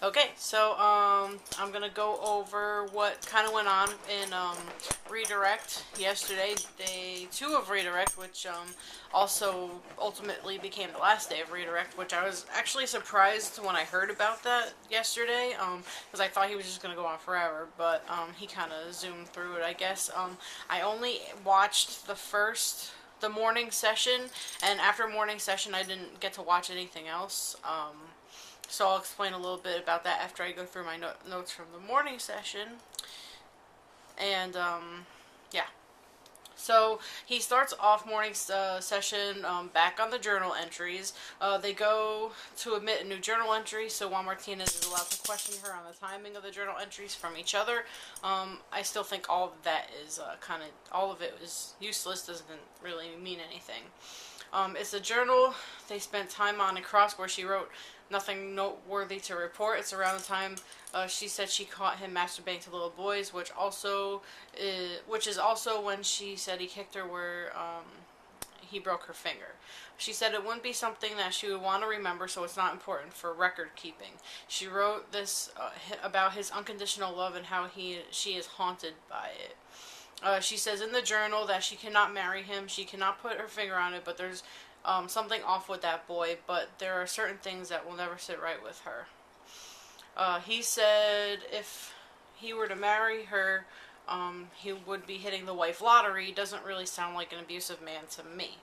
Okay, so I'm gonna go over what kind of went on in Redirect yesterday, day 2 of Redirect, which also ultimately became the last day of Redirect, which I was actually surprised when I heard about that yesterday, because I thought he was just gonna go on forever, but he kind of zoomed through it, I guess. I only watched the morning session, and after morning session, I didn't get to watch anything else. So I'll explain a little bit about that after I go through my notes from the morning session. And yeah. So he starts off morning session back on the journal entries. They go to admit a new journal entry, so Juan Martinez is allowed to question her on the timing of the journal entries from each other. I still think all of that is all of it is useless, doesn't really mean anything. It's a journal they spent time on across where she wrote nothing noteworthy to report. It's around the time she said she caught him masturbating to little boys, which is also when she said he kicked her where he broke her finger. She said it wouldn't be something that she would want to remember, so it's not important for record keeping. She wrote this about his unconditional love and how she is haunted by it. She says in the journal that she cannot marry him, she cannot put her finger on it, but there's something off with that boy, but there are certain things that will never sit right with her. He said if he were to marry her, he would be hitting the wife lottery. Doesn't really sound like an abusive man to me.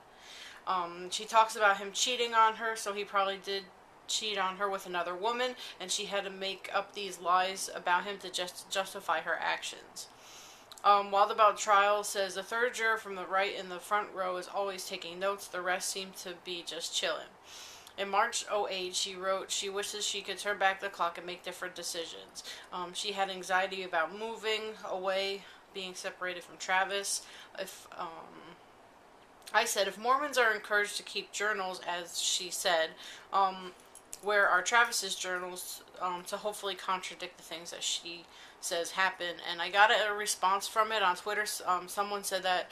She talks about him cheating on her, so he probably did cheat on her with another woman, and she had to make up these lies about him to justify her actions. Wild About Trial says the third juror from the right in the front row is always taking notes. The rest seem to be just chilling. In March '08, she wrote she wishes she could turn back the clock and make different decisions. She had anxiety about moving away, being separated from Travis. I said, if Mormons are encouraged to keep journals, as she said, where are Travis's journals to hopefully contradict the things that she says happen? And I got a response from it on Twitter. Someone said that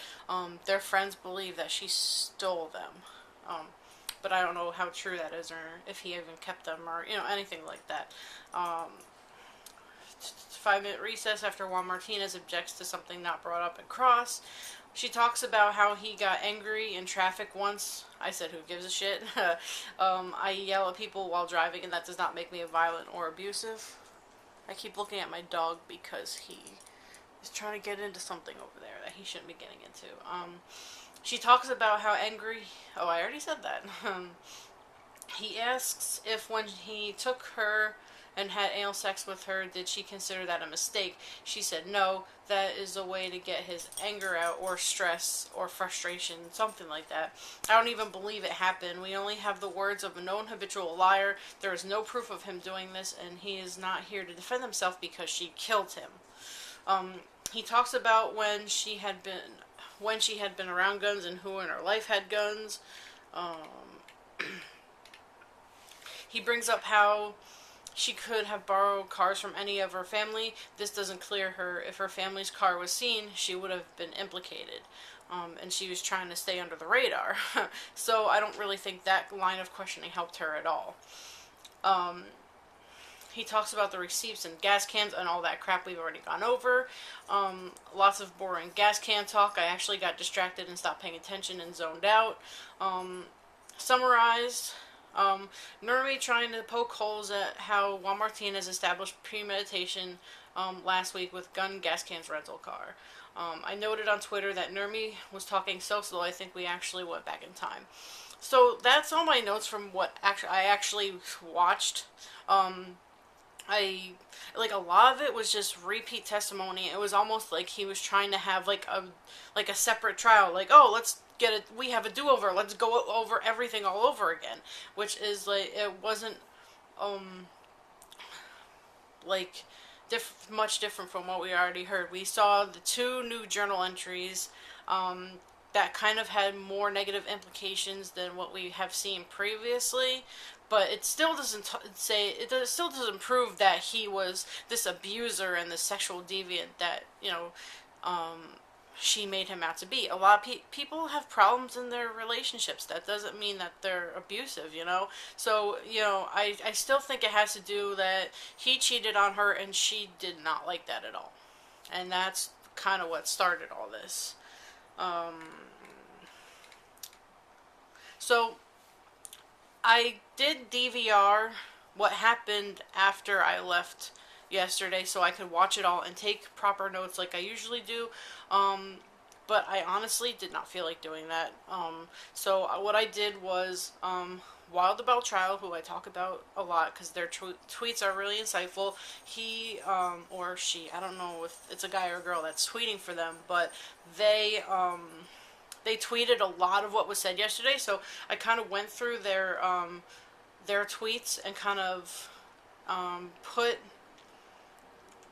their friends believe that she stole them. But I don't know how true that is, or if he even kept them, or anything like that. 5-minute recess after Juan Martinez objects to something not brought up in Cross. She talks about how he got angry in traffic once. I said, who gives a shit? I yell at people while driving, and that does not make me violent or abusive. I keep looking at my dog because he is trying to get into something over there that he shouldn't be getting into. She talks about how angry... Oh, I already said that. He asks if when he took her and had anal sex with her, did she consider that a mistake? She said no, that is a way to get his anger out, or stress, or frustration, something like that. I don't even believe it happened. We only have the words of a known habitual liar. There is no proof of him doing this, and he is not here to defend himself because she killed him. He talks about when she had been around guns and who in her life had guns. He brings up how she could have borrowed cars from any of her family. This doesn't clear her. If her family's car was seen, she would have been implicated. And she was trying to stay under the radar. So I don't really think that line of questioning helped her at all. He talks about the receipts and gas cans and all that crap we've already gone over. Lots of boring gas can talk. I actually got distracted and stopped paying attention and zoned out. Summarized... Nurmi trying to poke holes at how Juan Martinez established premeditation last week with gun, gas cans, rental car. I noted on Twitter that Nurmi was talking so slow I think we actually went back in time. So that's all my notes from what I actually watched. A lot of it was just repeat testimony. It was almost like he was trying to have like a separate trial. Like, oh, let's get it. We have a do-over. Let's go over everything all over again. Which is like, it wasn't like much different from what we already heard. We saw the 2 new journal entries that kind of had more negative implications than what we have seen previously, but it still doesn't still doesn't prove that he was this abuser and this sexual deviant that she made him out to be. A lot of people have problems in their relationships. That doesn't mean that they're abusive, you know? So, you know, I still think it has to do that he cheated on her and she did not like that at all. And that's kind of what started all this. Um, so, I did DVR what happened after I left yesterday so I could watch it all and take proper notes like I usually do. But I honestly did not feel like doing that. So what I did was Wild About Trial, who I talk about a lot because their tweets are really insightful. He or she, I don't know if it's a guy or a girl that's tweeting for them, but they tweeted a lot of what was said yesterday. So I kind of went through their tweets and kind of put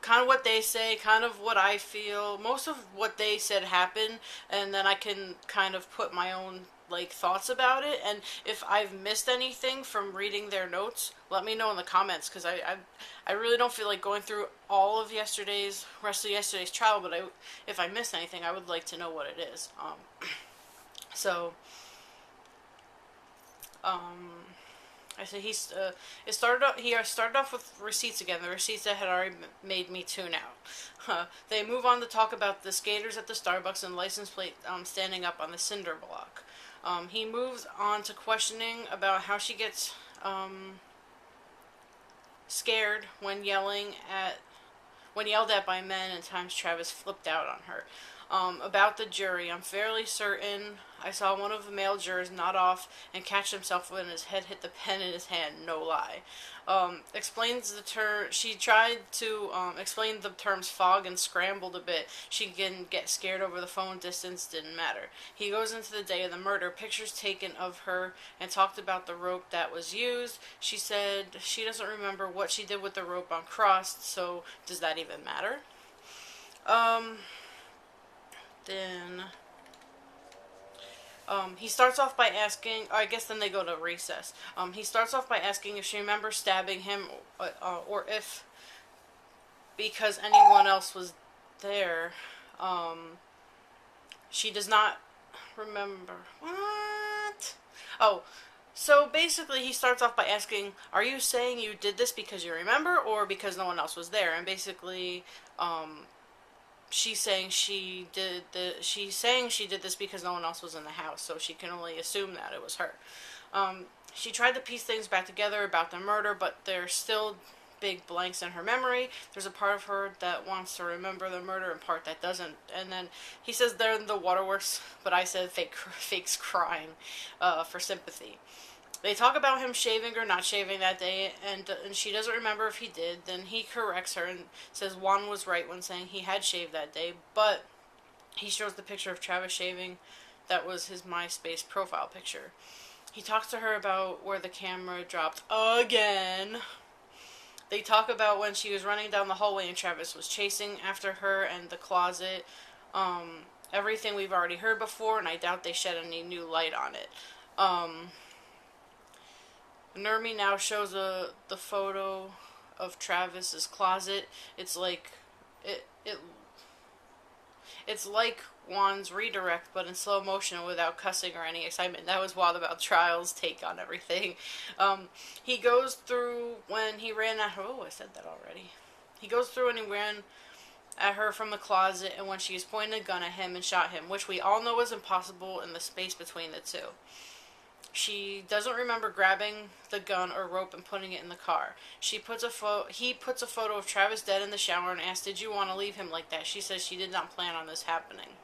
kind of what they say, kind of what I feel. Most of what they said happened, and then I can kind of put my own like thoughts about it. And if I've missed anything from reading their notes, let me know in the comments because I really don't feel like going through all of rest of yesterday's trial. But if I missed anything, I would like to know what it is. So. I said he started off with receipts again. The receipts that had already made me tune out. They move on to talk about the skaters at the Starbucks and license plate standing up on the cinder block. He moves on to questioning about how she gets scared when yelled at by men, and times Travis flipped out on her. About the jury, I'm fairly certain I saw one of the male jurors nod off and catch himself when his head hit the pen in his hand, no lie. Explains the term. She tried to explain the terms fog and scrambled a bit. She didn't get scared over the phone. Distance didn't matter. He goes into the day of the murder, pictures taken of her, and talked about the rope that was used. She said she doesn't remember what she did with the rope uncrossed, so does that even matter? Then he starts off by asking, I guess then they go to recess. He starts off by asking if she remembers stabbing him, or if, because anyone else was there, she does not remember. What? Oh, so basically he starts off by asking, are you saying you did this because you remember, or because no one else was there? And basically, she's saying she did this because no one else was in the house, so she can only assume that it was her. She tried to piece things back together about the murder, but there's still big blanks in her memory. There's a part of her that wants to remember the murder and part that doesn't. And then he says they're in the waterworks, but I said fake's crying for sympathy. They talk about him shaving or not shaving that day, and she doesn't remember if he did. Then he corrects her and says Juan was right when saying he had shaved that day, but he shows the picture of Travis shaving. That was his MySpace profile picture. He talks to her about where the camera dropped again. They talk about when she was running down the hallway and Travis was chasing after her and the closet. Everything we've already heard before, and I doubt they shed any new light on it. Nermi now shows the photo of Travis's closet. It's like it's like Juan's redirect, but in slow motion without cussing or any excitement. That was Wild About Trial's take on everything. He goes through when he ran at her. Oh, I said that already. He goes through and he ran at her from the closet, and when she was pointing a gun at him and shot him, which we all know is impossible in the space between the two. She doesn't remember grabbing the gun or rope and putting it in the car. He puts a photo of Travis dead in the shower and asks, did you want to leave him like that? She says she did not plan on this happening.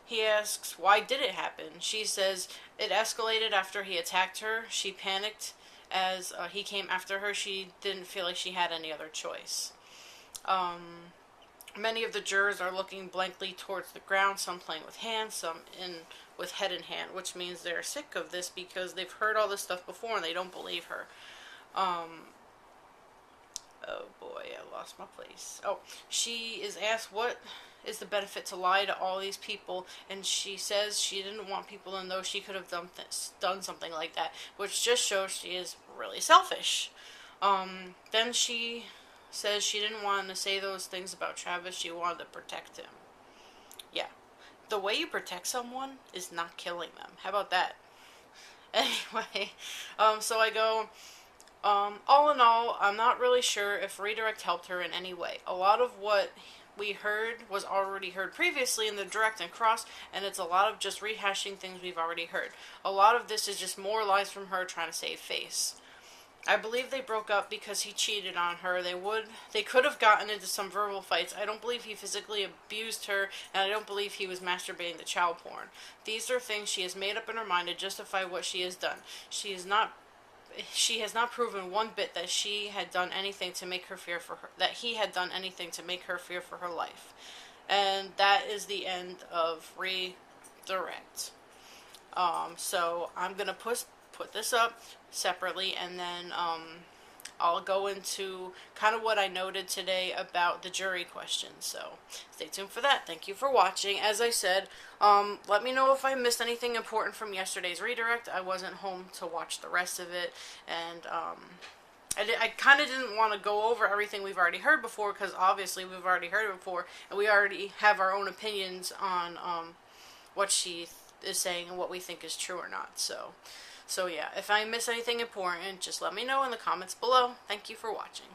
He asks, why did it happen? She says it escalated after he attacked her. She panicked as he came after her. She didn't feel like she had any other choice. Many of the jurors are looking blankly towards the ground, some playing with hands, some with head in hand, which means they're sick of this because they've heard all this stuff before and they don't believe her. Oh boy, I lost my place. Oh, she is asked what is the benefit to lie to all these people, and she says she didn't want people to know she could have done something like that, which just shows she is really selfish. Then she says she didn't want to say those things about Travis. She wanted to protect him. Yeah. the way you protect someone is not killing them. How about that? Anyway, so I go, all in all, I'm not really sure if redirect helped her in any way. A lot of what we heard was already heard previously in the direct and cross, and it's a lot of just rehashing things we've already heard. A lot of this is just more lies from her trying to save face. I believe they broke up because he cheated on her. They could have gotten into some verbal fights. I don't believe he physically abused her, and I don't believe he was masturbating to child porn. These are things she has made up in her mind to justify what she has done. She has not proven one bit that she had done anything to make her fear for her that he had done anything to make her fear for her life. And that is the end of redirect. So I'm gonna put this up separately, and then I'll go into kind of what I noted today about the jury questions. So stay tuned for that. Thank you for watching. As I said, let me know if I missed anything important from yesterday's redirect. I wasn't home to watch the rest of it, and I kind of didn't want to go over everything we've already heard before, because obviously we've already heard it before, and we already have our own opinions on what she is saying and what we think is true or not. So yeah, if I miss anything important, just let me know in the comments below. Thank you for watching.